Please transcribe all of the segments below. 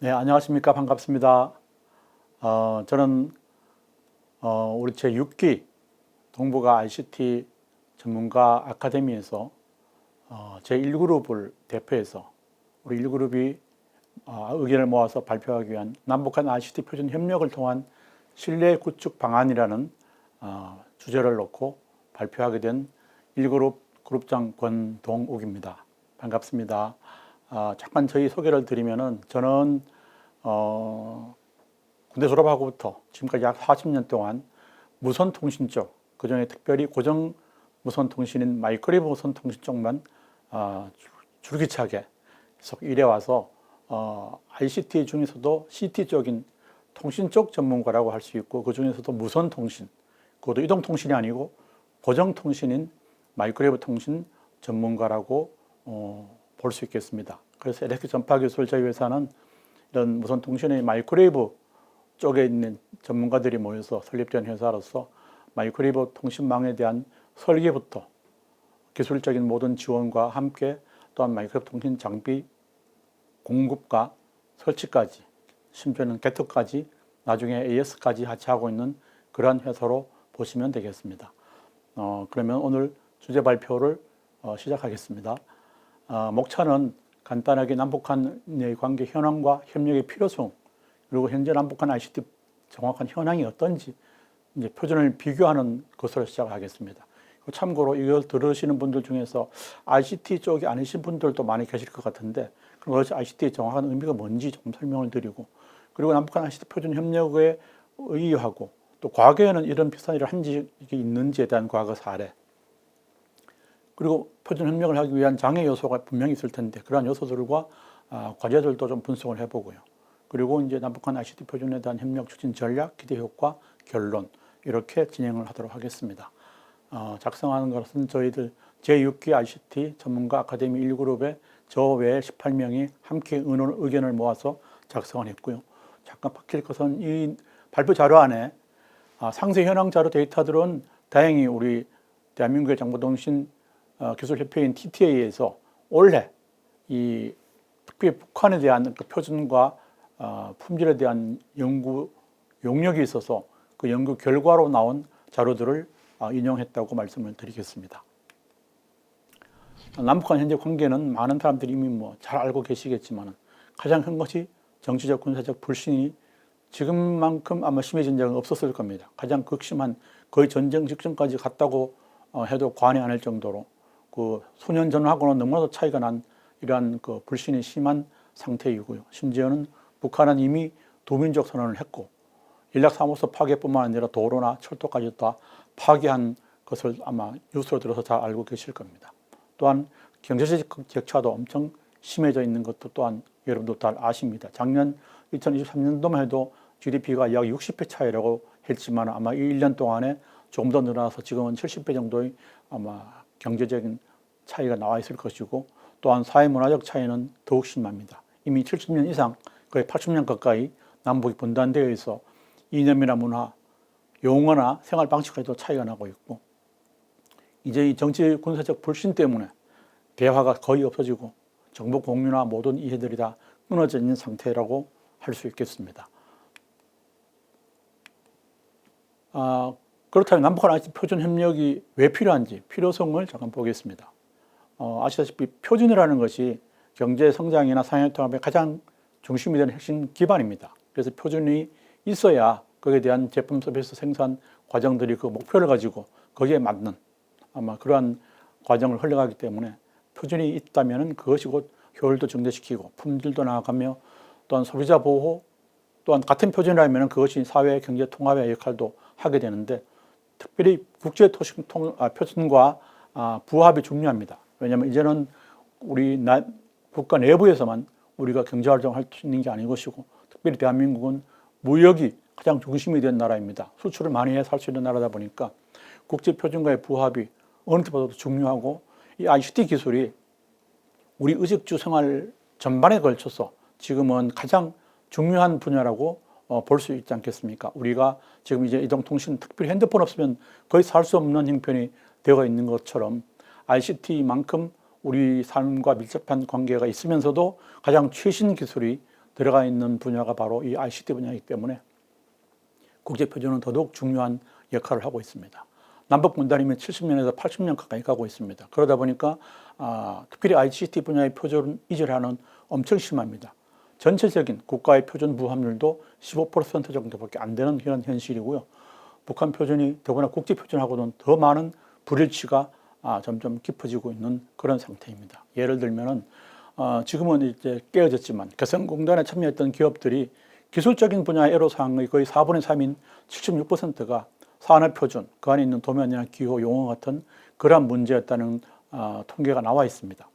네, 안녕하십니까. 반갑습니다. 저는 우리 제6기 동북아 ICT 전문가 아카데미에서 제1그룹을 대표해서 우리 1그룹이 의견을 모아서 발표하기 위한 남북한 ICT 표준 협력을 통한 신뢰 구축 방안이라는 주제를 놓고 발표하게 된 1그룹 그룹장 권동욱입니다. 반갑습니다. 잠깐 저희 소개를 드리면은 저는 군대 졸업하고부터 지금까지 약 40년 동안 무선통신 쪽, 그중에 특별히 고정 무선통신인 마이크로웨이브 무선통신 쪽만 줄기차게 계속 일해와서 ICT 중에서도 CT 쪽인 통신 쪽 전문가라고 할 수 있고, 그 중에서도 무선통신, 그것도 이동통신이 아니고 고정통신인 마이크로웨이브 통신 전문가라고 볼 수 있겠습니다. 그래서 LX 전파 기술 저희 회사는 이런 무선통신의 마이크로웨이브 쪽에 있는 전문가들이 모여서 설립된 회사로서 마이크로웨이브 통신망에 대한 설계부터 기술적인 모든 지원과 함께 또한 마이크로웨이브 통신 장비 공급과 설치까지, 심지어는 개통까지, 나중에 AS까지 같이 하고 있는 그러한 회사로 보시면 되겠습니다. 그러면 오늘 주제 발표를 시작하겠습니다. 목차는 간단하게 남북한의 관계 현황과 협력의 필요성, 그리고 현재 남북한 ICT 정확한 현황이 어떤지 이제 표준을 비교하는 것으로 시작하겠습니다. 참고로 이걸 들으시는 분들 중에서 ICT 쪽이 아니신 분들도 많이 계실 것 같은데, 그럼 ICT의 정확한 의미가 뭔지 좀 설명을 드리고, 그리고 남북한 ICT 표준 협력에 의의하고 또 과거에는 이런 비슷한 일을 한 적이 있는지에 대한 과거 사례, 그리고 표준 협력을 하기 위한 장애 요소가 분명히 있을 텐데 그러한 요소들과 과제들도 좀 분석을 해보고요. 그리고 이제 남북한 ICT 표준에 대한 협력 추진 전략, 기대 효과, 결론, 이렇게 진행을 하도록 하겠습니다. 작성하는 것은 저희들 제6기 ICT 전문가 아카데미 1그룹에 저 외에 18명이 함께 의견을 모아서 작성을 했고요. 잠깐 바뀔 것은 이 발표 자료 안에 상세 현황 자료 데이터들은 다행히 우리 대한민국의 정보통신 기술협회인 TTA에서 올해 이 특히 북한에 대한 그 표준과 품질에 대한 연구 용역이 있어서 그 연구 결과로 나온 자료들을 인용했다고 말씀을 드리겠습니다. 남북한 현재 관계는 많은 사람들이 이미 잘 알고 계시겠지만 가장 큰 것이 정치적 군사적 불신이 지금만큼 아마 심해진 적은 없었을 겁니다. 가장 극심한 거의 전쟁 직전까지 갔다고 해도 과언이 아닐 정도로 그 수년 전하고는 너무나도 차이가 난 이러한 그 불신이 심한 상태이고요. 심지어는 북한은 이미 두민족 선언을 했고 연락사무소 파괴뿐만 아니라 도로나 철도까지 다 파괴한 것을 아마 뉴스로 들어서 잘 알고 계실 겁니다. 또한 경제적 격차도 엄청 심해져 있는 것도 또한 여러분도 잘 아십니다. 작년 2023년도만 해도 GDP가 약 60배 차이라고 했지만 아마 이 1년 동안에 조금 더 늘어나서 지금은 70배 정도의 아마 경제적인 차이가 나와 있을 것이고, 또한 사회문화적 차이는 더욱 심합니다. 이미 70년 이상, 거의 80년 가까이 남북이 분단되어 있어 이념이나 문화, 용어나 생활 방식까지도 차이가 나고 있고, 이제 이 정치 군사적 불신 때문에 대화가 거의 없어지고 정보 공유나 모든 이해들이 다 끊어져 있는 상태라고 할 수 있겠습니다. 그렇다면 남북한 ICT 표준 협력이 왜 필요한지 필요성을 잠깐 보겠습니다. 아시다시피 표준이라는 것이 경제 성장이나 상해 통합의 가장 중심이 되는 핵심 기반입니다. 그래서 표준이 있어야 거기에 대한 제품 서비스 생산 과정들이 그 목표를 가지고 거기에 맞는 아마 그러한 과정을 흘러가기 때문에 표준이 있다면 그것이 곧 효율도 증대시키고 품질도 나아가며 또한 소비자 보호, 또한 같은 표준이라면 그것이 사회 경제 통합의 역할도 하게 되는데, 특별히 국제 표준과 부합이 중요합니다. 왜냐하면 이제는 우리 국가 내부에서만 우리가 경제활동을 할 수 있는 게 아닌 것이고, 특별히 대한민국은 무역이 가장 중심이 된 나라입니다. 수출을 많이 해서 살 수 있는 나라다 보니까 국제 표준과의 부합이 어느 때보다도 중요하고, 이 ICT 기술이 우리 의식주 생활 전반에 걸쳐서 지금은 가장 중요한 분야라고 볼 수 있지 않겠습니까? 우리가 지금 이제 이동통신, 특별히 핸드폰 없으면 거의 살 수 없는 형편이 되어 있는 것처럼 ICT만큼 우리 삶과 밀접한 관계가 있으면서도 가장 최신 기술이 들어가 있는 분야가 바로 이 ICT 분야이기 때문에 국제표준은 더더욱 중요한 역할을 하고 있습니다. 남북 분단이면 70년에서 80년 가까이 가고 있습니다. 그러다 보니까 특별히 ICT 분야의 표준 이전하는 엄청 심합니다. 전체적인 국가의 표준 부합률도 15% 정도밖에 안 되는 그런 현실이고요. 북한 표준이 더구나 국제 표준하고는 더 많은 불일치가 점점 깊어지고 있는 그런 상태입니다. 예를 들면은 지금은 이제 깨어졌지만 개성공단에 참여했던 기업들이 기술적인 분야의 애로사항의 거의 4분의 3인 76%가 산업표준, 그 안에 있는 도면이나 기호, 용어 같은 그러한 문제였다는 통계가 나와 있습니다.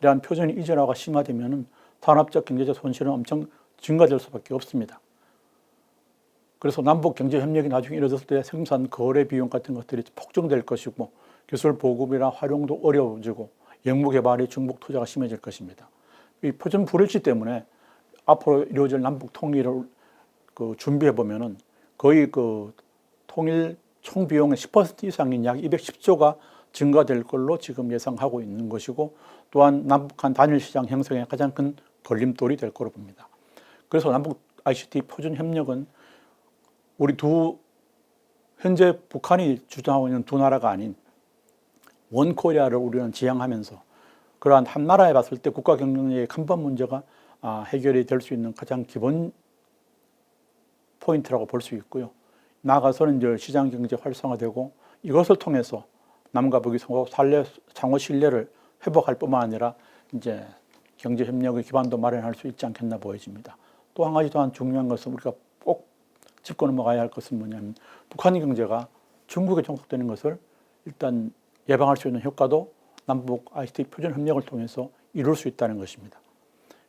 이러한 표준이 이전화가 심화되면 산업적, 경제적 손실은 엄청 증가될 수밖에 없습니다. 그래서 남북 경제협력이 나중에 이루어졌을 때 생산, 거래 비용 같은 것들이 폭증될 것이고 기술 보급이나 활용도 어려워지고 연구개발이 중복 투자가 심해질 것입니다. 이 표준 불일치 때문에 앞으로 이루어질 남북 통일을 준비해 보면은 거의 통일 총 비용의 10% 이상인 약 210조가 증가될 걸로 지금 예상하고 있는 것이고 또한 남북한 단일 시장 형성에 가장 큰 걸림돌이 될 거로 봅니다. 그래서 남북 ICT 표준 협력은 우리 현재 북한이 주장하고 있는 두 나라가 아닌 원 코리아를 우리는 지향하면서 그러한 한 나라에 봤을 때 국가 경영의根본 문제가 해결이 될 수 있는 가장 기본 포인트라고 볼 수 있고요. 나아가서는 이제 시장 경제 활성화되고 이것을 통해서 남과 북이 상호 신뢰를 회복할 뿐만 아니라 이제 경제 협력의 기반도 마련할 수 있지 않겠나 보여집니다. 또 한 가지 또한 중요한 것은 우리가 꼭 짚고 넘어가야 할 것은 뭐냐면 북한 경제가 중국에 종속되는 것을 일단 예방할 수 있는 효과도 남북 ICT 표준 협력을 통해서 이룰 수 있다는 것입니다.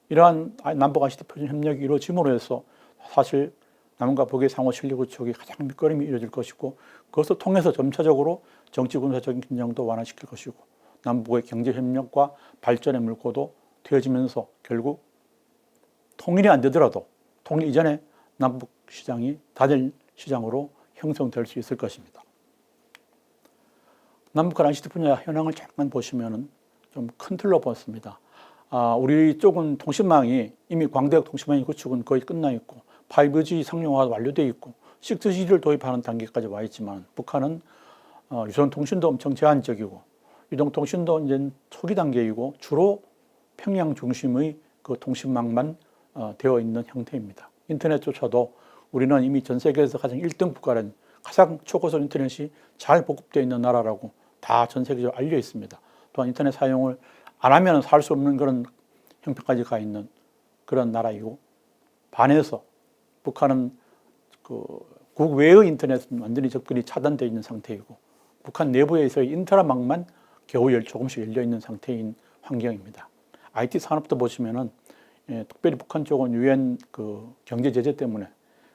이러한 남북 ICT 표준 협력이 이루어짐으로 해서 사실 남과 북의 상호 신뢰 구축이 가장 밑거름이 이루어질 것이고 그것을 통해서 점차적으로 정치 군사적인 긴장도 완화시킬 것이고 남북의 경제 협력과 발전의 물꼬도 트여지면서 결국 통일이 안 되더라도 통일 이전에 남북 시장이 단일 시장으로 형성될 수 있을 것입니다. 남북한 ICT 분야 현황을 잠깐 보시면은 좀 큰 틀로 봤습니다. 우리 쪽은 통신망이 이미 광대역 통신망의 구축은 거의 끝나 있고 5G 상용화가 완료되어 있고 6G를 도입하는 단계까지 와 있지만 북한은 유선 통신도 엄청 제한적이고 이동 통신도 이제 초기 단계이고 주로 평양 중심의 그 통신망만 되어 있는 형태입니다. 인터넷조차도 우리는 이미 전 세계에서 가장 1등 국가라는 가장 초고속 인터넷이 잘 보급되어 있는 나라라고 다 전 세계적으로 알려 있습니다. 또한 인터넷 사용을 안 하면 살 수 없는 그런 형편까지 가 있는 그런 나라이고 반해서 북한은 국외의 인터넷은 완전히 접근이 차단되어 있는 상태이고 북한 내부에서의 인트라망만 겨우 조금씩 열려 있는 상태인 환경입니다. IT 산업도 보시면은 특별히 북한 쪽은 유엔 경제 제재 때문에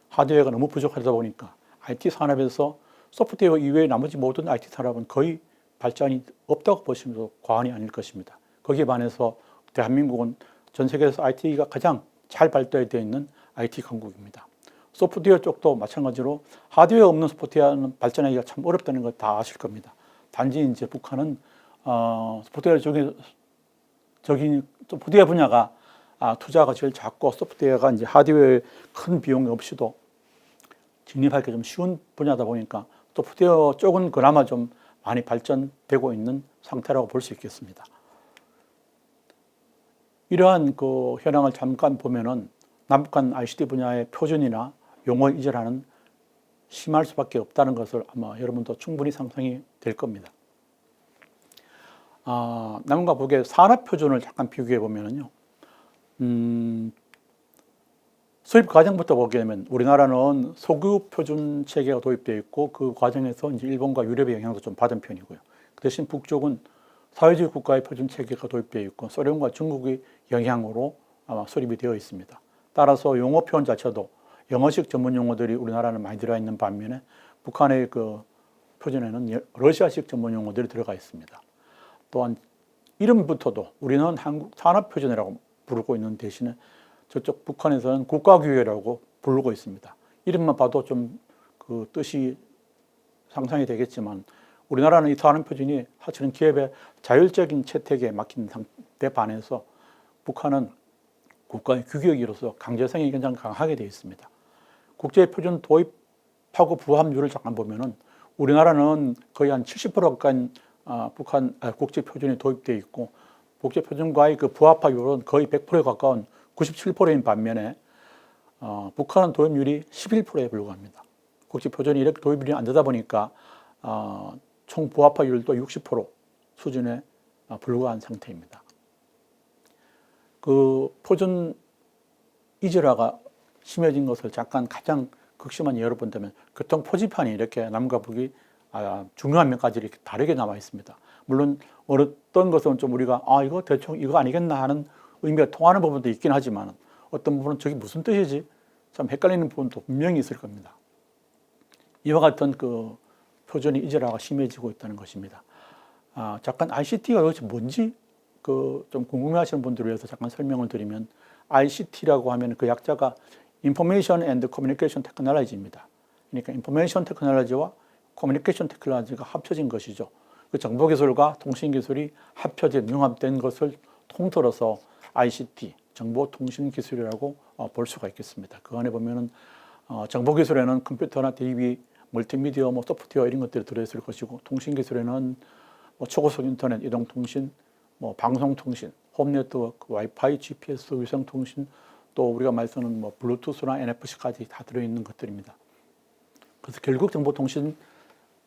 하드웨어가 너무 부족하다 보니까 IT 산업에서 소프트웨어 이외의 나머지 모든 IT 산업은 거의 발전이 없다고 보시면 과언이 아닐 것입니다. 거기에 반해서 대한민국은 전 세계에서 IT가 가장 잘 발달되어 있는 IT 강국입니다. 소프트웨어 쪽도 마찬가지로 하드웨어 없는 소프트웨어는 발전하기가 참 어렵다는 걸 다 아실 겁니다. 단지 이제 북한은 소프트웨어 분야가 투자가 제일 작고 소프트웨어가 이제 하드웨어에 큰 비용이 없이도 진입하기 좀 쉬운 분야다 보니까 소프트웨어 쪽은 그나마 좀 많이 발전되고 있는 상태라고 볼 수 있겠습니다. 이러한 현황을 잠깐 보면은 남북한 ICT 분야의 표준이나 용어 이전하는 심할 수밖에 없다는 것을 아마 여러분도 충분히 상상이 될 겁니다. 남과 북의 산업 표준을 잠깐 비교해 보면은요, 수입 과정부터 보게 되면 우리나라는 소규 표준 체계가 도입되어 있고 그 과정에서 이제 일본과 유럽의 영향도 좀 받은 편이고요. 그 대신 북쪽은 사회주의 국가의 표준 체계가 도입되어 있고 소련과 중국의 영향으로 아마 수립이 되어 있습니다. 따라서 용어 표현 자체도 영어식 전문 용어들이 우리나라는 많이 들어가 있는 반면에 북한의 표준에는 러시아식 전문 용어들이 들어가 있습니다. 또한 이름부터도 우리는 한국 산업 표준이라고 부르고 있는 대신에 저쪽 북한에서는 국가규율이라고 부르고 있습니다. 이름만 봐도 좀 뜻이 상상이 되겠지만 우리나라는 이 산업 표준이 사실은 기업의 자율적인 채택에 맡긴 상태 반해서 북한은 국가의 규격으로서 강제성이 굉장히 강하게 되어 있습니다. 국제표준 도입하고 부합률을 잠깐 보면은 우리나라는 거의 한 70% 가까이 국제표준이 도입되어 있고 국제표준과의 그 부합화율은 거의 100%에 가까운 97%인 반면에 북한은 도입률이 11%에 불과합니다. 국제표준이 이렇게 도입이 안 되다 보니까 총 부합화율도 60% 수준에 불과한 상태입니다. 그 표준 이질화가 심해진 것을 잠깐 가장 극심한 예로 본다면 교통 표지판이 이렇게 남과 북이 중요한 면까지 이렇게 다르게 나와 있습니다. 물론 어떤 것은 좀 우리가 이거 대충 이거 아니겠나 하는 의미가 통하는 부분도 있긴 하지만 어떤 부분은 저게 무슨 뜻이지? 참 헷갈리는 부분도 분명히 있을 겁니다. 이와 같은 그 표준이 이질화가 심해지고 있다는 것입니다. 잠깐 ICT가 도대체 뭔지 좀 궁금해하시는 분들을 위해서 잠깐 설명을 드리면 ICT라고 하면 그 약자가 Information and Communication Technology입니다. 그러니까 Information Technology와 Communication Technology가 합쳐진 것이죠. 그 정보기술과 통신기술이 합쳐진 융합된 것을 통틀어서 ICT, 정보통신기술이라고 볼 수가 있겠습니다. 그 안에 보면은 정보기술에는 컴퓨터나 DB, 멀티미디어, 소프트웨어 이런 것들이 들어있을 것이고 통신기술에는 초고속 인터넷, 이동통신, 방송통신, 홈네트워크, 와이파이, GPS, 위성통신, 또 우리가 많이 쓰는 블루투스나 NFC까지 다 들어있는 것들입니다. 그래서 결국 정보통신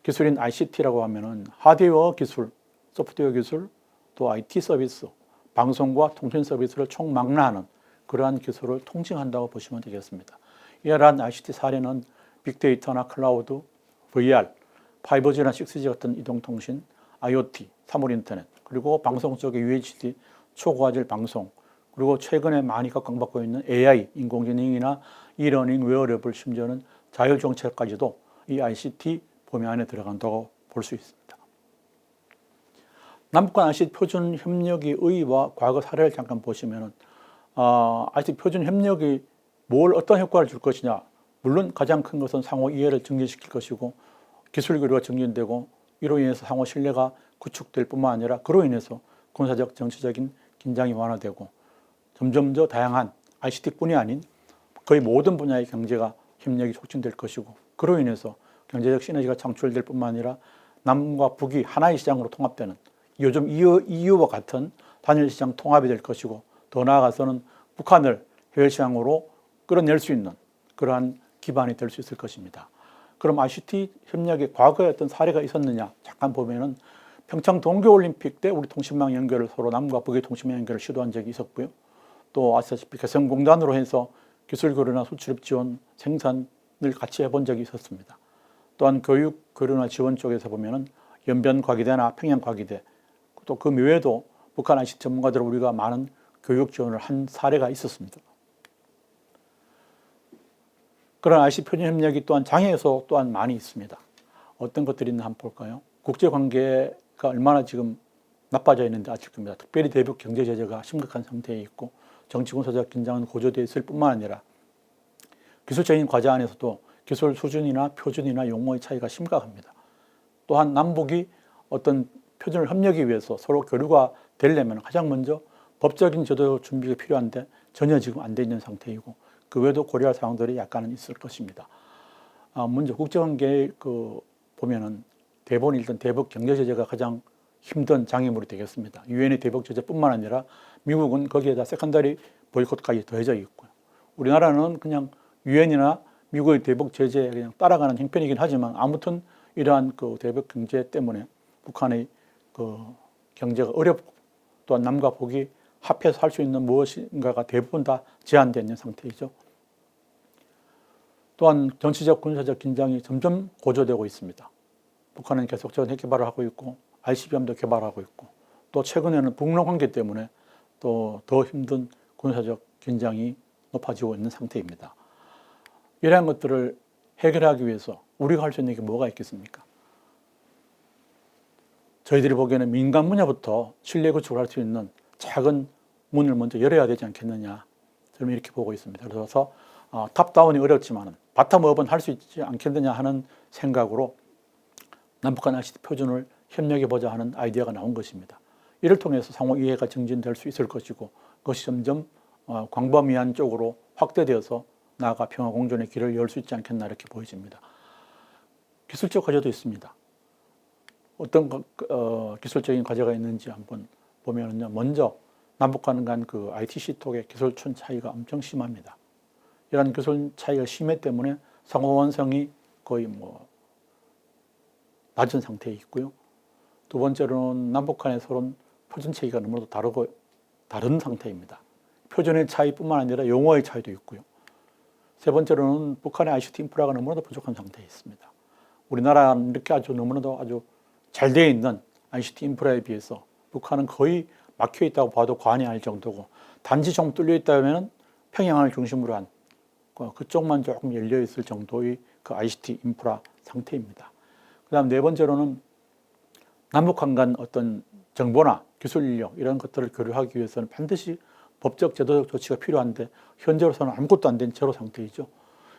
기술인 ICT라고 하면은 하드웨어 기술, 소프트웨어 기술, 또 IT 서비스, 방송과 통신 서비스를 총망라하는 그러한 기술을 통칭한다고 보시면 되겠습니다. 이러한 ICT 사례는 빅데이터나 클라우드, VR, 5G나 6G 같은 이동통신, IoT, 사물인터넷, 그리고 방송 쪽의 UHD, 초고화질 방송, 그리고 최근에 많이 각광받고 있는 AI, 인공지능이나 이러닝, 웨어러블, 심지어는 자율정책까지도 이 ICT 범위 안에 들어간다고 볼 수 있습니다. 남북한 ICT 표준 협력의 의의와 과거 사례를 잠깐 보시면은 ICT 표준 협력이 어떤 효과를 줄 것이냐. 물론 가장 큰 것은 상호 이해를 증진시킬 것이고 기술 교류가 증진되고 이로 인해서 상호 신뢰가 구축될 뿐만 아니라 그로 인해서 군사적, 정치적인 긴장이 완화되고 점점 더 다양한 ICT뿐이 아닌 거의 모든 분야의 경제가 협력이 촉진될 것이고 그로 인해서 경제적 시너지가 창출될 뿐만 아니라 남과 북이 하나의 시장으로 통합되는 요즘 EU와 같은 단일 시장 통합이 될 것이고 더 나아가서는 북한을 해외 시장으로 끌어낼 수 있는 그러한 기반이 될 수 있을 것입니다. 그럼 ICT 협력의 과거에 어떤 사례가 있었느냐 잠깐 보면은 평창 동계올림픽 때 우리 통신망 연결을 서로 남과 북의 통신망 연결을 시도한 적이 있었고요. 또 아시다시피 개성공단으로 해서 기술 교류나 수출입 지원, 생산을 같이 해본 적이 있었습니다. 또한 교육, 교류나 지원 쪽에서 보면은 연변과기대나 평양과기대 또 그 외에도 북한 ICT 전문가들 우리가 많은 교육 지원을 한 사례가 있었습니다. 그런 ICT 표준 협력이 또한 장애 요소 또한 많이 있습니다. 어떤 것들이 있나 한번 볼까요? 국제관계가 얼마나 지금 나빠져 있는지 아실 겁니다. 특별히 대북 경제 제재가 심각한 상태에 있고 정치 군사적 긴장은 고조되어 있을 뿐만 아니라 기술적인 과제 안에서도 기술 수준이나 표준이나 용어의 차이가 심각합니다. 또한 남북이 어떤 표준을 협력하기 위해서 서로 교류가 되려면 가장 먼저 법적인 제도 준비가 필요한데 전혀 지금 안 돼 있는 상태이고 그 외에도 고려할 사항들이 약간은 있을 것입니다. 먼저 국제관계에 보면은 대부분 일단 대북 경제 제재가 가장 힘든 장애물이 되겠습니다. 유엔의 대북 제재뿐만 아니라 미국은 거기에다 세컨더리 보이콧까지 더해져 있고요. 우리나라는 그냥 유엔이나 미국의 대북 제재에 그냥 따라가는 형편이긴 하지만 아무튼 이러한 그 대북 경제 때문에 북한의 그 경제가 어렵고 또한 남과 북이 합해서 할 수 있는 무엇인가가 대부분 다 제한되어 있는 상태이죠. 또한 정치적, 군사적 긴장이 점점 고조되고 있습니다. 북한은 계속적인 핵 개발을 하고 있고 ICBM도 개발하고 있고 또 최근에는 북러 관계 때문에 또 더 힘든 군사적 긴장이 높아지고 있는 상태입니다. 이러한 것들을 해결하기 위해서 우리가 할 수 있는 게 뭐가 있겠습니까? 저희들이 보기에는 민간 분야부터 신뢰 구축을 할 수 있는 작은 문을 먼저 열어야 되지 않겠느냐 저는 이렇게 보고 있습니다. 그래서 탑다운이 어렵지만 바텀업은 할 수 있지 않겠느냐 하는 생각으로 남북한 ICT 표준을 협력해보자 하는 아이디어가 나온 것입니다. 이를 통해서 상호 이해가 증진될 수 있을 것이고 그것이 점점 광범위한 쪽으로 확대되어서 나아가 평화 공존의 길을 열 수 있지 않겠나 이렇게 보여집니다. 기술적 과제도 있습니다. 어떤 기술적인 과제가 있는지 한번 보면요. 먼저 남북 간 그 ITC 톡의 기술촌 차이가 엄청 심합니다. 이런 기술 차이가 심해 때문에 상호 원성이 거의 낮은 상태에 있고요. 두 번째로는 남북 간의 서로 표준 체계가 너무나도 다른 상태입니다. 표준의 차이뿐만 아니라 용어의 차이도 있고요. 세 번째로는 북한의 ICT 인프라가 너무나도 부족한 상태에 있습니다. 우리나라는 이렇게 너무나도 아주 잘 되어 있는 ICT 인프라에 비해서 북한은 거의 막혀 있다고 봐도 과언이 아닐 정도고, 단지 좀 뚫려 있다면 평양을 중심으로 한 그쪽만 조금 열려 있을 정도의 그 ICT 인프라 상태입니다. 그다음 네 번째로는 남북한 간 어떤 정보나 기술 인력 이런 것들을 교류하기 위해서는 반드시 법적 제도적 조치가 필요한데 현재로서는 아무것도 안 된 제로 상태이죠.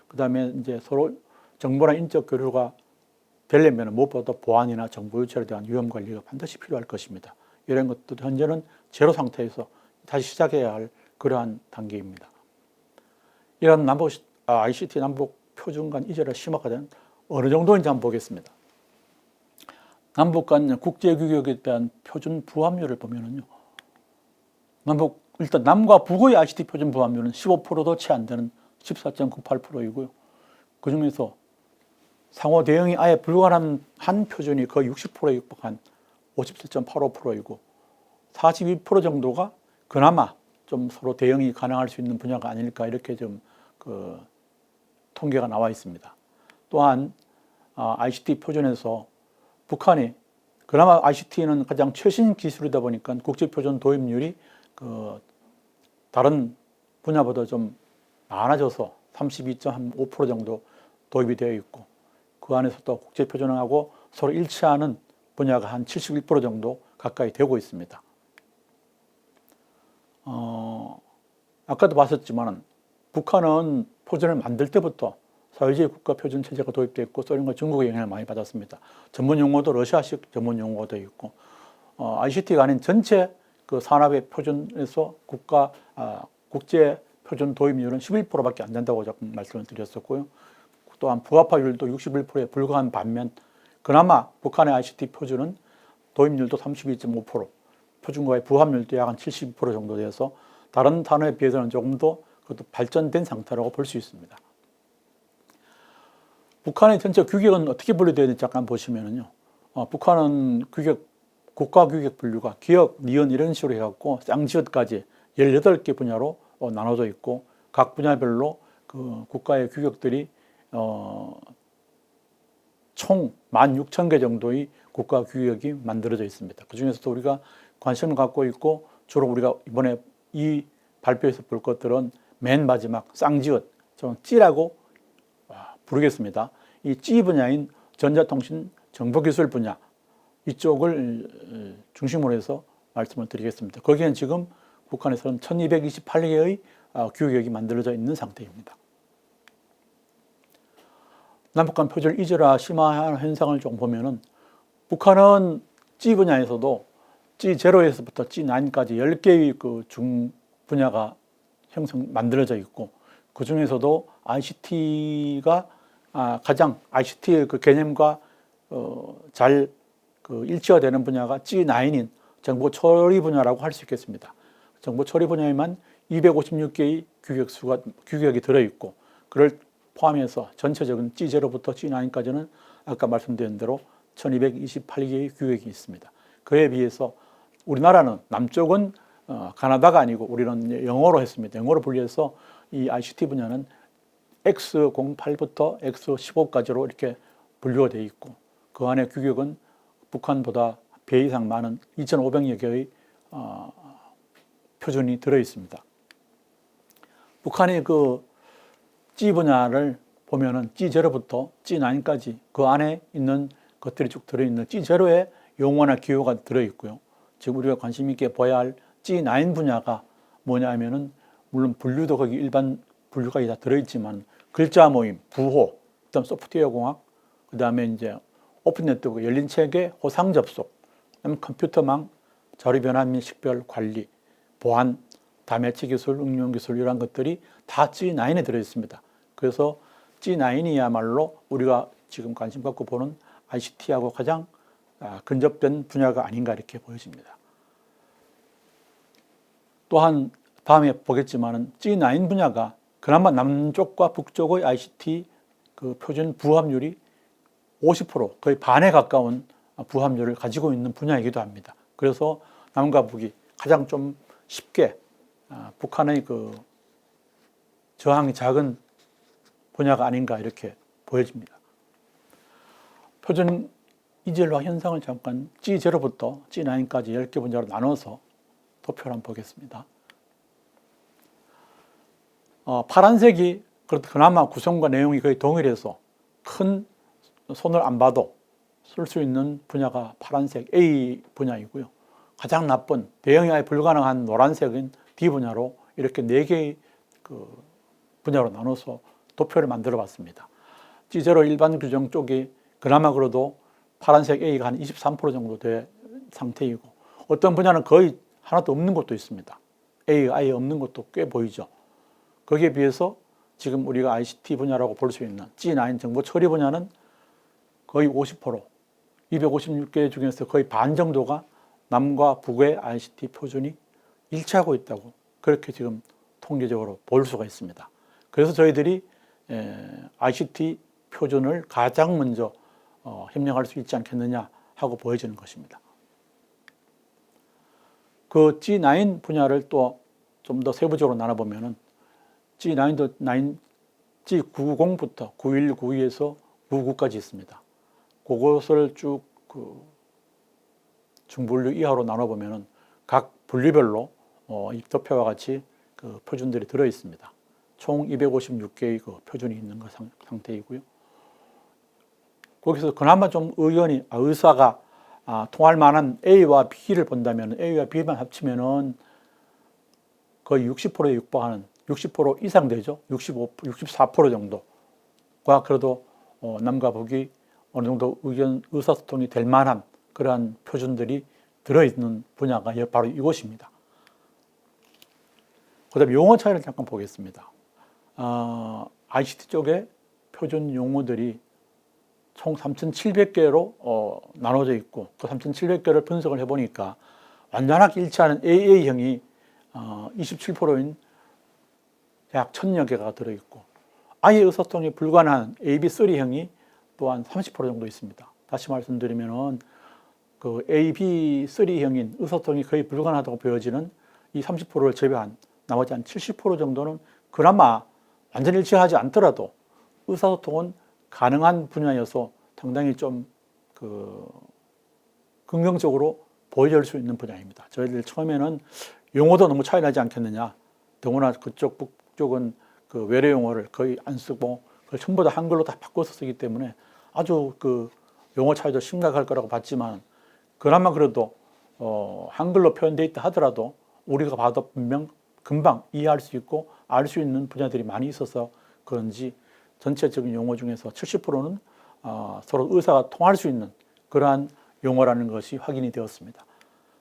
그다음에 이제 서로 정보나 인적 교류가 되려면 무엇보다 보안이나 정보 유출에 대한 위험 관리가 반드시 필요할 것입니다. 이런 것도 현재는 제로 상태에서 다시 시작해야 할 그러한 단계입니다. 이런 ICT 남북 표준 간 이전의 심화가 어느 정도인지 한번 보겠습니다. 남북 간 국제 규격에 대한 표준 부합률을 보면은요. 일단 남과 북의 ICT 표준 부합률은 15%도 채 안 되는 14.98%이고요. 그 중에서 상호 대응이 아예 불가능한 한 표준이 거의 60%에 육박한 57.85%이고 42% 정도가 그나마 좀 서로 대응이 가능할 수 있는 분야가 아닐까 이렇게 좀 통계가 나와 있습니다. 또한 ICT 표준에서 북한이 그나마 ICT는 가장 최신 기술이다 보니까 국제표준 도입률이 다른 분야보다 좀 많아져서 32.5% 정도 도입이 되어 있고, 그 안에서도 국제표준하고 서로 일치하는 분야가 한 71% 정도 가까이 되고 있습니다. 아까도 봤었지만 북한은 표준을 만들 때부터 사회주의 국가 표준 체제가 도입되어 있고 소련과 중국의 영향을 많이 받았습니다. 전문 용어도 러시아식 전문 용어도 있고, ICT가 아닌 전체 그 산업의 표준에서 국제 표준 도입률은 11%밖에 안 된다고 조금 말씀을 드렸었고요. 또한 부합화율도 61%에 불과한 반면 그나마 북한의 ICT 표준은 도입률도 32.5%, 표준과의 부합률도 약 한 72% 정도 돼서 다른 단어에 비해서는 조금 더 그것도 발전된 상태라고 볼 수 있습니다. 북한의 전체 규격은 어떻게 분류되어 있는지 잠깐 보시면요. 북한은 국가 규격 분류가 기역, 니은 이런 식으로 해갖고 쌍지읒까지 18개 분야로 나눠져 있고, 각 분야별로 그 국가의 규격들이 총 16,000개 정도의 국가 규격이 만들어져 있습니다. 그 중에서도 우리가 관심을 갖고 있고 주로 우리가 이번에 이 발표에서 볼 것들은 맨 마지막 쌍지읒, 저는 찌라고 부르겠습니다. 이 찌 분야인 전자통신 정보기술 분야, 이쪽을 중심으로 해서 말씀을 드리겠습니다. 거기에는 지금 북한에서는 1228개의 규격이 만들어져 있는 상태입니다. 남북 간 표준 이전화 심화하는 현상을 좀 보면은 북한은 찌 분야에서도 찌0에서부터 찌9까지 10개의 그 중 분야가 만들어져 있고, 그 중에서도 ICT가 가장 ICT의 그 개념과 잘 일치가 되는 분야가 찌9인 정보 처리 분야라고 할 수 있겠습니다. 정보 처리 분야에만 256개의 규격이 들어있고, 그걸 포함해서 전체적인 찌0부터 찌9까지는 아까 말씀드린 대로 1228개의 규격이 있습니다. 그에 비해서 우리나라는 남쪽은 가나다가 아니고 우리는 영어로 했습니다. 영어로 분류해서 이 ICT 분야는 X08부터 X15까지로 이렇게 분류가 되어 있고, 그 안에 규격은 북한보다 배 이상 많은 2,500여 개의 표준이 들어 있습니다. 북한의 그 찌 분야를 보면은 찌0부터 찌9까지 그 안에 있는 것들이 쭉 들어있는 찌0의 용어나 기호가 들어있고요. 지금 우리가 관심 있게 봐야 할 찌9 분야가 뭐냐 하면은 물론 분류도 거기 일반 분류가 다 들어있지만 글자 모임, 부호, 그다음 소프트웨어 공학, 그다음에 이제 오픈 네트워크, 열린 체계, 호상 접속, 그다음 컴퓨터망, 자료 변환 및 식별 관리, 보안, 다매치 기술, 응용 기술 이런 것들이 다 G9에 들어 있습니다. 그래서 G9이야말로 우리가 지금 관심 갖고 보는 ICT하고 가장 근접된 분야가 아닌가 이렇게 보여집니다. 또한 다음에 보겠지만은 G9 분야가 그나마 남쪽과 북쪽의 ICT 그 표준 부합률이 50% 거의 반에 가까운 부합률을 가지고 있는 분야이기도 합니다. 그래서 남과 북이 가장 좀 쉽게 북한의 그 저항이 작은 분야가 아닌가 이렇게 보여집니다. 표준 이질화 현상을 잠깐 G0부터 G9까지 10개 분야로 나눠서 도표를 한번 보겠습니다. 파란색이 그나마 구성과 내용이 거의 동일해서 큰 손을 안 봐도 쓸 수 있는 분야가 파란색 A 분야이고요. 가장 나쁜 대응이 아예 불가능한 노란색은 D 분야로 이렇게 4개의 그 분야로 나눠서 도표를 만들어 봤습니다. G0 일반 규정 쪽이 그나마 그래도 파란색 A가 한 23% 정도 된 상태이고 어떤 분야는 거의 하나도 없는 것도 있습니다. A가 아예 없는 것도 꽤 보이죠. 거기에 비해서 지금 우리가 ICT 분야라고 볼 수 있는 G9 정보 처리 분야는 거의 50%, 256개 중에서 거의 반 정도가 남과 북의 ICT 표준이 일치하고 있다고 그렇게 지금 통계적으로 볼 수가 있습니다. 그래서 저희들이 ICT 표준을 가장 먼저 협력할 수 있지 않겠느냐 하고 보여지는 것입니다. 그 G9 분야를 또 좀 더 세부적으로 나눠보면은 G9도 G90부터 91, 92에서 99까지 있습니다. 그것을 쭉 그 중분류 이하로 나눠보면은 각 분류별로 이 도표와 같이 그 표준들이 들어 있습니다. 총 256개의 그 표준이 있는 상태이고요. 거기서 그나마 좀 의사가 통할 만한 A와 B를 본다면 A와 B만 합치면은 거의 60%에 육박하는 60% 이상 되죠. 64% 정도가 그래도 남과 북이 어느 정도 의사소통이 될 만한 그러한 표준들이 들어있는 분야가 바로 이것입니다. 그 다음에 용어 차이를 잠깐 보겠습니다. ICT 쪽에 표준 용어들이 총 3,700개로 나눠져 있고 그 3,700개를 분석을 해보니까 완전하게 일치하는 AA형이 27%인 약 1,000여 개가 들어있고 아예 의사소통이 불가능한 AB3형이 또한 30% 정도 있습니다. 다시 말씀드리면은 그 AB3형인 의사소통이 거의 불가능하다고 보여지는 이 30%를 제외한 나머지 한 70% 정도는 그나마 완전히 일치하지 않더라도 의사소통은 가능한 분야여서 상당히 좀 긍정적으로 보여질 수 있는 분야입니다. 저희들 처음에는 용어도 너무 차이 나지 않겠느냐. 더구나 그쪽 북쪽은 그 외래 용어를 거의 안 쓰고 그걸 전부 다 한글로 다 바꿔서 쓰기 때문에 아주 그 용어 차이도 심각할 거라고 봤지만 그나마 그래도 한글로 표현되어 있다 하더라도 우리가 봐도 분명 금방 이해할 수 있고 알 수 있는 분야들이 많이 있어서 그런지 전체적인 용어 중에서 70%는 서로 의사가 통할 수 있는 그러한 용어라는 것이 확인이 되었습니다.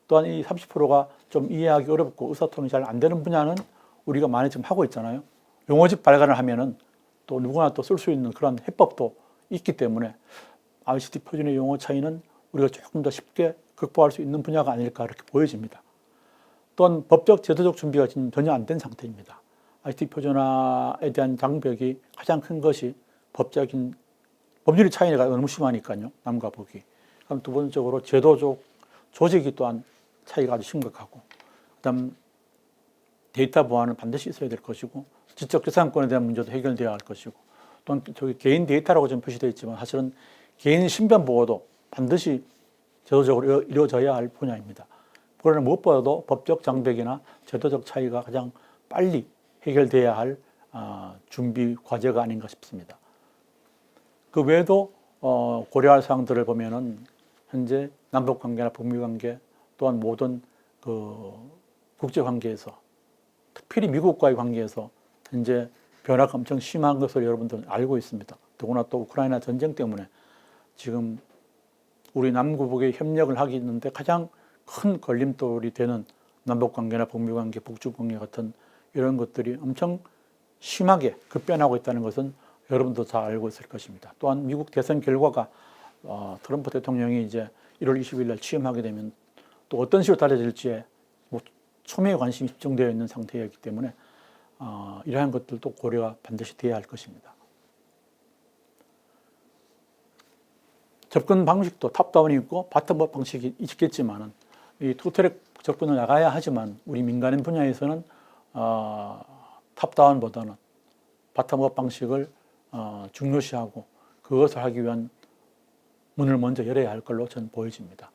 또한 이 30%가 좀 이해하기 어렵고 의사소통이 잘 안 되는 분야는 우리가 많이 지금 하고 있잖아요. 용어집 발간을 하면은 또 누구나 또 쓸 수 있는 그런 해법도 있기 때문에 ICT 표준의 용어 차이는 우리가 조금 더 쉽게 극복할 수 있는 분야가 아닐까 이렇게 보여집니다. 또한 법적, 제도적 준비가 지금 전혀 안 된 상태입니다. ICT 표준화에 대한 장벽이 가장 큰 것이 법률의 차이가 너무 심하니까요. 남과 북이. 그럼 두 번째로 제도적 조직이 또한 차이가 아주 심각하고 그다음 데이터 보안은 반드시 있어야 될 것이고 지적재산권에 대한 문제도 해결돼야 할 것이고 또한 저기 개인 데이터라고 좀 표시되어 있지만 사실은 개인 신변 보호도 반드시 제도적으로 이루어져야 할 분야입니다. 그러나 무엇보다도 법적 장벽이나 제도적 차이가 가장 빨리 해결돼야 할 준비 과제가 아닌가 싶습니다. 그 외에도 고려할 사항들을 보면은 현재 남북 관계나 북미 관계 또한 모든 그 국제 관계에서 특별히 미국과의 관계에서 현재 변화가 엄청 심한 것을 여러분들은 알고 있습니다. 더구나 또 우크라이나 전쟁 때문에 지금 우리 남북의 협력을 하기 있는데 가장 큰 걸림돌이 되는 남북관계나 북미관계, 북중관계 같은 이런 것들이 엄청 심하게 급변하고 있다는 것은 여러분도 잘 알고 있을 것입니다. 또한 미국 대선 결과가 트럼프 대통령이 이제 1월 20일 날 취임하게 되면 또 어떤 식으로 달라질지에 뭐 초미의 관심이 집중되어 있는 상태이기 때문에 이러한 것들도 고려가 반드시 돼야 할 것입니다. 접근 방식도 탑다운이 있고 바텀업 방식이 있겠지만은 이 투트랙 접근을 나가야 하지만 우리 민간인 분야에서는 탑다운보다는 바텀업 방식을 중요시하고 그것을 하기 위한 문을 먼저 열어야 할 걸로 저는 보여집니다.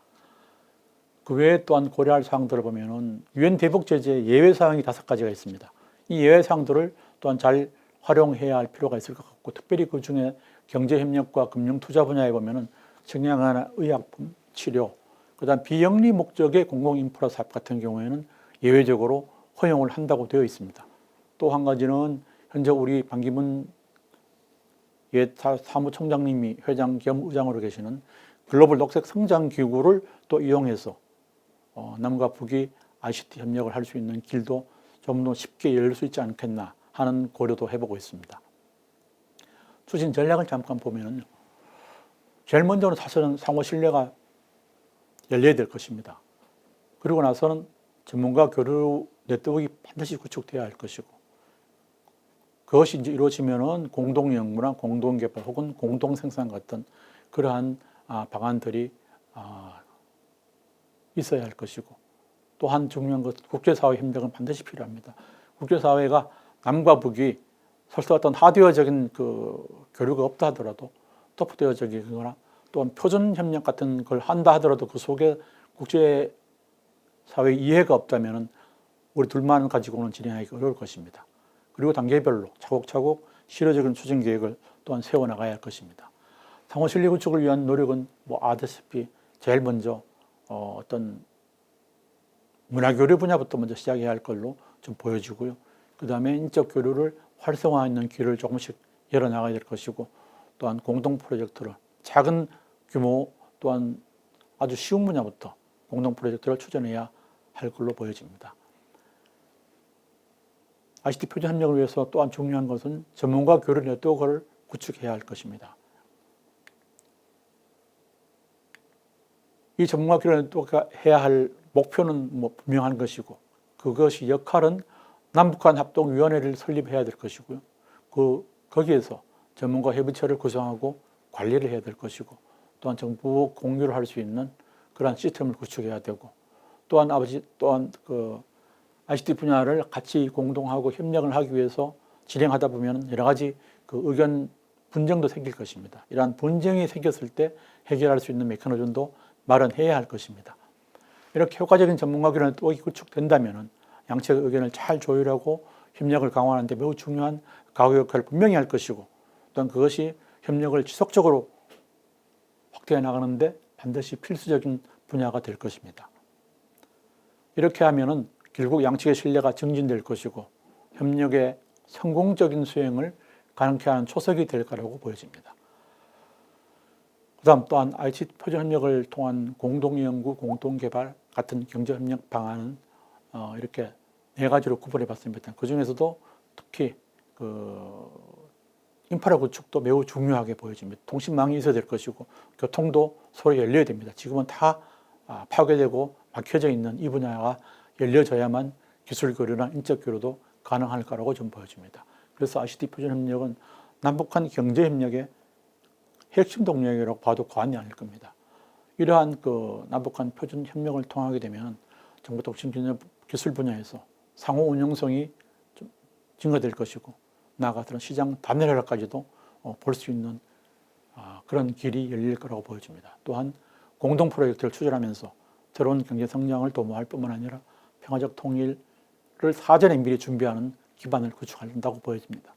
그 외에 또한 고려할 사항들을 보면은 유엔 대북 제재 예외 사항이 5가지가 있습니다. 이 예외 사항들을 또한 잘 활용해야 할 필요가 있을 것 같고 특별히 그 중에 경제협력과 금융투자 분야에 보면은 청량한 의약품, 치료, 그다음 비영리 목적의 공공인프라 사업 같은 경우에는 예외적으로 허용을 한다고 되어 있습니다. 또 한 가지는 현재 우리 반기문 옛 사무총장님이 회장 겸 의장으로 계시는 글로벌 녹색 성장 기구를 또 이용해서 남과 북이 ICT 협력을 할 수 있는 길도 좀 더 쉽게 열릴 수 있지 않겠나 하는 고려도 해보고 있습니다. 추진 전략을 잠깐 보면요. 제일 먼저는 사실은 상호 신뢰가 열려야 될 것입니다. 그리고 나서는 전문가 교류 네트워크가 반드시 구축되어야 할 것이고 그것이 이제 이루어지면은 공동 연구나 공동 개발 혹은 공동 생산 같은 그러한 방안들이 있어야 할 것이고 또한 중요한 것 국제사회 협력은 반드시 필요합니다. 국제사회가 남과 북이 설사 어떤 하드웨어적인 그 교류가 없다 하더라도 소프트웨어적이거나 또한 표준 협력 같은 걸 한다 하더라도 그 속에 국제사회 이해가 없다면은 우리 둘만 가지고는 진행하기 어려울 것입니다. 그리고 단계별로 차곡차곡 실효적인 추진 계획을 또한 세워나가야 할 것입니다. 상호 신뢰 구축을 위한 노력은 뭐 아다시피 제일 먼저 어떤 문화교류 분야부터 먼저 시작해야 할 걸로 좀 보여지고요. 그 다음에 인적 교류를 활성화하는 길을 조금씩 열어나가야 될 것이고 또한 공동 프로젝트를 작은 규모 또한 아주 쉬운 분야부터 공동 프로젝트를 추진해야 할 걸로 보여집니다. ICT 표준 협력을 위해서 또한 중요한 것은 전문가 교류 네트워크를 구축해야 할 것입니다. 이 전문가 교류 네트워크가 해야 할 목표는 뭐 분명한 것이고 그것이 역할은 남북한 합동위원회를 설립해야 될 것이고요. 거기에서 전문가 협의체를 구성하고 관리를 해야 될 것이고 또한 정부 공유를 할 수 있는 그러한 시스템을 구축해야 되고 또한 그 ICT 분야를 같이 공동하고 협력을 하기 위해서 진행하다 보면 여러 가지 그 의견 분쟁도 생길 것입니다. 이러한 분쟁이 생겼을 때 해결할 수 있는 메커니즘도 마련해야 할 것입니다. 이렇게 효과적인 전문가 교류 네트워크가 구축된다면 양측의 의견을 잘 조율하고 협력을 강화하는 데 매우 중요한 가구 역할을 분명히 할 것이고 또한 그것이 협력을 지속적으로 확대해 나가는데 반드시 필수적인 분야가 될 것입니다. 이렇게 하면은 결국 양측의 신뢰가 증진될 것이고 협력의 성공적인 수행을 가능케 하는 초석이 될 거라고 보여집니다. 그 다음 또한 ICT 표준 협력을 통한 공동연구, 공동개발 같은 경제협력 방안은 이렇게 4가지로 구분해 봤습니다. 그 중에서도 특히 인프라 구축도 매우 중요하게 보여집니다. 통신망이 있어야 될 것이고 교통도 서로 열려야 됩니다. 지금은 다 파괴되고 막혀져 있는 이 분야가 열려져야만 기술 교류나 인적 교류도 가능할 거라고 좀 보여집니다. 그래서 ICT 표준 협력은 남북한 경제 협력의 핵심 동력이라고 봐도 과언이 아닐 겁니다. 이러한 그 남북한 표준 협력을 통하게 되면 정보통신기술 분야에서 상호 운용성이 좀 증가될 것이고 나아가서는 시장 단일화까지도 볼 수 있는 그런 길이 열릴 거라고 보여집니다. 또한 공동 프로젝트를 추진하면서 새로운 경제 성장을 도모할 뿐만 아니라 평화적 통일을 사전에 미리 준비하는 기반을 구축한다고 보여집니다.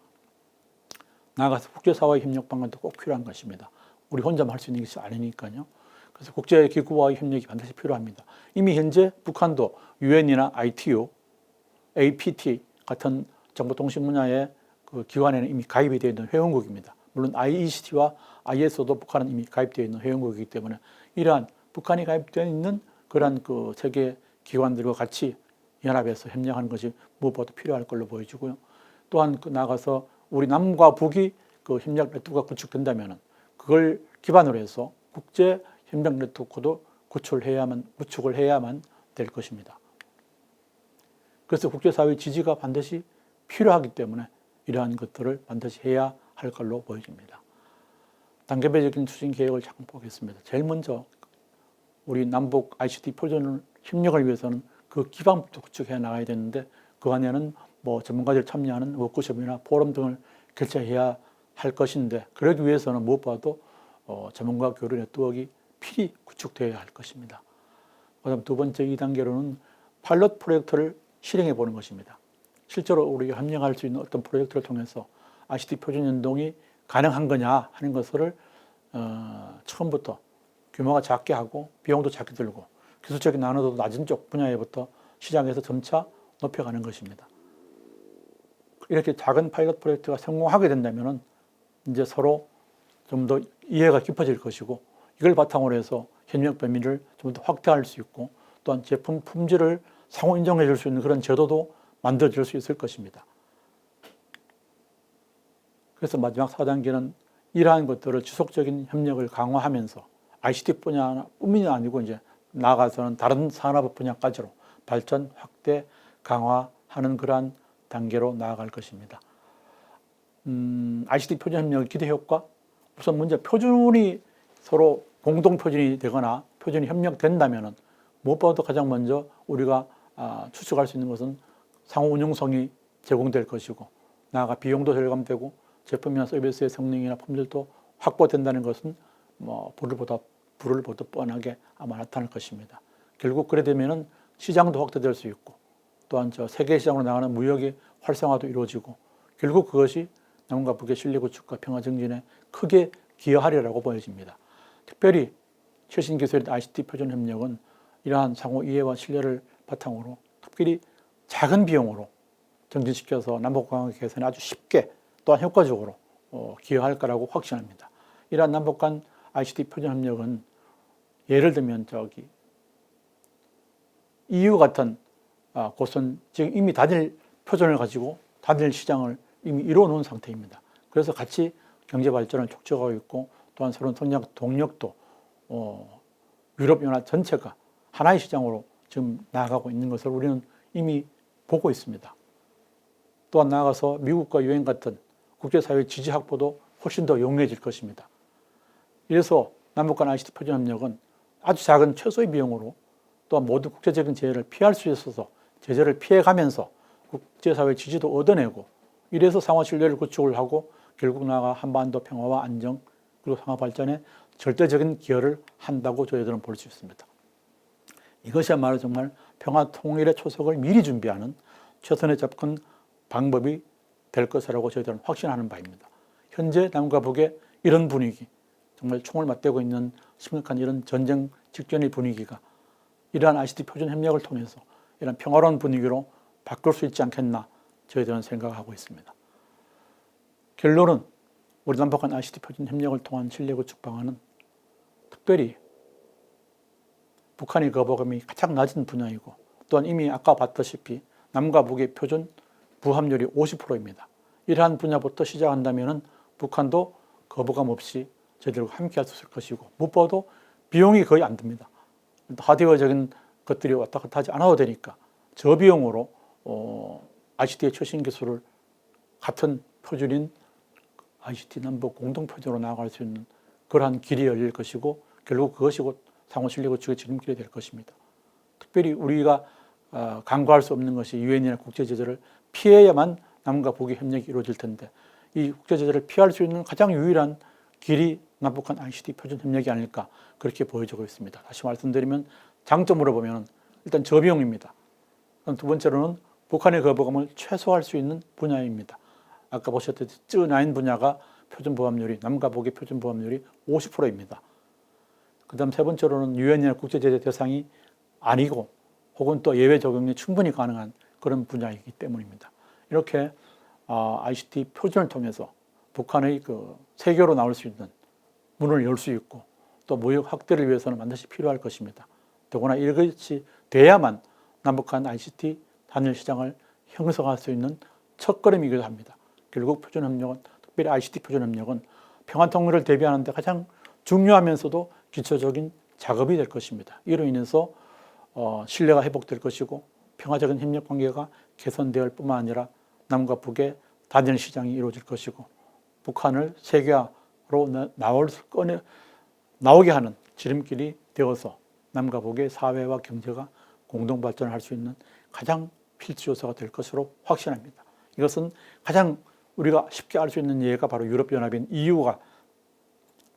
나아가서 국제사회의 협력 방안도 꼭 필요한 것입니다. 우리 혼자만 할 수 있는 것이 아니니까요. 그래서 국제기구와의 협력이 반드시 필요합니다. 이미 현재 북한도 UN이나 ITU, APT 같은 정보통신 분야의 그 기관에는 이미 가입이 되어 있는 회원국입니다. 물론 IECT와 ISO도 북한은 이미 가입되어 있는 회원국이기 때문에 이러한 북한이 가입되어 있는 그러한 그 세계 기관들과 같이 연합해서 협력하는 것이 무엇보다 필요할 걸로 보여지고요. 또한 나아가서 우리 남과 북이 그 협력 네트워크가 구축된다면 그걸 기반으로 해서 국제 협력 네트워크도 구축을 해야만 될 것입니다. 그래서 국제사회의 지지가 반드시 필요하기 때문에 이러한 것들을 반드시 해야 할 걸로 보여집니다. 단계별적인 추진 계획을 잠깐 보겠습니다. 제일 먼저 우리 남북 ICT 표준 협력을 위해서는 그 기반부터 구축해 나가야 되는데 그 안에는 뭐 전문가들 참여하는 워크숍이나 포럼 등을 개최해야 할 것인데 그러기 위해서는 무엇보다도 전문가 교류 네트워크가 필히 구축되어야 할 것입니다. 그다음 두 번째 2단계로는 파일럿 프로젝트를 실행해 보는 것입니다. 실제로 우리가 협력할 수 있는 어떤 프로젝트를 통해서 ICT 표준 연동이 가능한 거냐 하는 것을 처음부터 규모가 작게 하고 비용도 작게 들고 기술적인 난이도도 낮은 쪽 분야에부터 시작해서 점차 높여가는 것입니다. 이렇게 작은 파일럿 프로젝트가 성공하게 된다면 이제 서로 좀 더 이해가 깊어질 것이고 이걸 바탕으로 해서 협력 범위를 좀 더 확대할 수 있고 또한 제품 품질을 상호 인정해 줄 수 있는 그런 제도도 만들어질 수 있을 것입니다. 그래서 마지막 4단계는 이러한 것들을 지속적인 협력을 강화하면서 ICT 분야뿐만이 아니고 이제 나아가서는 다른 산업 분야까지로 발전, 확대, 강화하는 그러한 단계로 나아갈 것입니다. ICT 표준 협력의 기대 효과, 우선 먼저 표준이 서로 공동 표준이 되거나 표준이 협력된다면 무엇보다도 가장 먼저 우리가 추측할 수 있는 것은 상호 운용성이 제공될 것이고 나아가 비용도 절감되고 제품이나 서비스의 성능이나 품질도 확보된다는 것은 뭐 불을 보듯 뻔하게 아마 나타날 것입니다. 결국 그래 되면은 시장도 확대될 수 있고 또한 세계 시장으로 나가는 무역의 활성화도 이루어지고 결국 그것이 남과 북의 신뢰 구축과 평화 증진에 크게 기여하리라고 보여집니다. 특별히 최신 기술의 ICT 표준 협력은 이러한 상호 이해와 신뢰를 바탕으로 특별히 작은 비용으로 정진시켜서 남북관계 개선에 아주 쉽게 또한 효과적으로 기여할 거라고 확신합니다. 이러한 남북 간 ICT 표준 협력은 예를 들면 EU 같은 곳은 지금 이미 단일 표준을 가지고 단일 시장을 이미 이루어 놓은 상태입니다. 그래서 같이 경제 발전을 촉진하고 있고 또한 새로운 성장 동력도 유럽연합 전체가 하나의 시장으로 지금 나아가고 있는 것을 우리는 이미 보고 있습니다. 또한 나아가서 미국과 유엔 같은 국제사회 지지 확보도 훨씬 더 용이해질 것입니다. 이래서 남북 간 ICT 표준 협력은 아주 작은 최소의 비용으로 또한 모든 국제적인 제재를 피할 수 있어서 제재를 피해가면서 국제사회 지지도 얻어내고 이래서 상호 신뢰를 구축을 하고 결국 나아가 한반도 평화와 안정 그리고 상호 발전에 절대적인 기여를 한다고 저희들은 볼 수 있습니다. 이것이야말로 정말 평화 통일의 초석을 미리 준비하는 최선의 접근 방법이 될 것이라고 저희들은 확신하는 바입니다. 현재 남과 북의 이런 분위기, 정말 총을 맞대고 있는 심각한 이런 전쟁 직전의 분위기가 이러한 ICT 표준 협력을 통해서 이런 평화로운 분위기로 바꿀 수 있지 않겠나 저희들은 생각하고 있습니다. 결론은 우리 남북 간 ICT 표준 협력을 통한 신뢰 구축 방안은 특별히 북한의 거부감이 가장 낮은 분야이고 또한 이미 아까 봤다시피 남과 북의 표준 부합률이 50%입니다. 이러한 분야부터 시작한다면 북한도 거부감 없이 저희들과 함께 할 수 있을 것이고 무엇보다도 비용이 거의 안 듭니다. 하드웨어적인 것들이 왔다 갔다 하지 않아도 되니까 저비용으로 ICT의 최신 기술을 같은 표준인 ICT 남북 공동 표준으로 나아갈 수 있는 그러한 길이 열릴 것이고 결국 그것이 곧 상호 신뢰 구축의 지름길이 될 것입니다. 특별히 우리가 간과할 수 없는 것이 유엔이나 국제 제재를 피해야만 남과 북의 협력이 이루어질 텐데 이 국제 제재를 피할 수 있는 가장 유일한 길이 남북 간 ICT 표준 협력이 아닐까 그렇게 보여지고 있습니다. 다시 말씀드리면 장점으로 보면 일단 저비용입니다. 두 번째로는 북한의 거부감을 최소화할 수 있는 분야입니다. 아까 보셨듯이 쯔9 분야가 표준 부합률이 남과 북의 표준 부합률이 50%입니다. 그 다음 세 번째로는 유엔이나 국제제재 대상이 아니고 혹은 또 예외 적용이 충분히 가능한 그런 분야이기 때문입니다. 이렇게 ICT 표준을 통해서 북한의 그 세계로 나올 수 있는 문을 열 수 있고 또 무역 확대를 위해서는 반드시 필요할 것입니다. 더구나 이것이 돼야만 남북한 ICT 단일 시장을 형성할 수 있는 첫걸음이기도 합니다. 결국 표준협력은, 특별히 ICT 표준협력은 평화통일을 대비하는 데 가장 중요하면서도 기초적인 작업이 될 것입니다. 이로 인해서 신뢰가 회복될 것이고 평화적인 협력 관계가 개선될 뿐만 아니라 남과 북의 단일 시장이 이루어질 것이고 북한을 세계화로 나오게 하는 지름길이 되어서 남과 북의 사회와 경제가 공동 발전할 수 있는 가장 필수 요소가 될 것으로 확신합니다. 이것은 가장 우리가 쉽게 알 수 있는 예가 바로 유럽연합인 EU가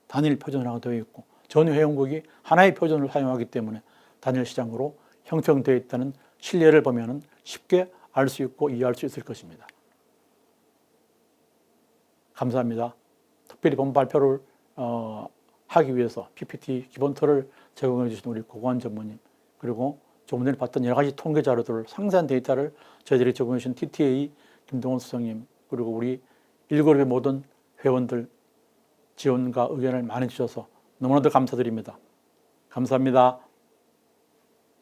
단일 표준화가 되어 있고 전 회원국이 하나의 표준을 사용하기 때문에 단일 시장으로 형성되어 있다는 실례를 보면 쉽게 알 수 있고 이해할 수 있을 것입니다. 감사합니다. 특별히 본 발표를 하기 위해서 PPT 기본틀을 제공해 주신 우리 고고한 전무님, 그리고 조금 전에 봤던 여러 가지 통계 자료들을, 상세한 데이터를 저희들이 제공해 주신 TTA 김동원 수석님, 그리고 우리 1그룹의 모든 회원들 지원과 의견을 많이 주셔서 너무나도 감사드립니다. 감사합니다.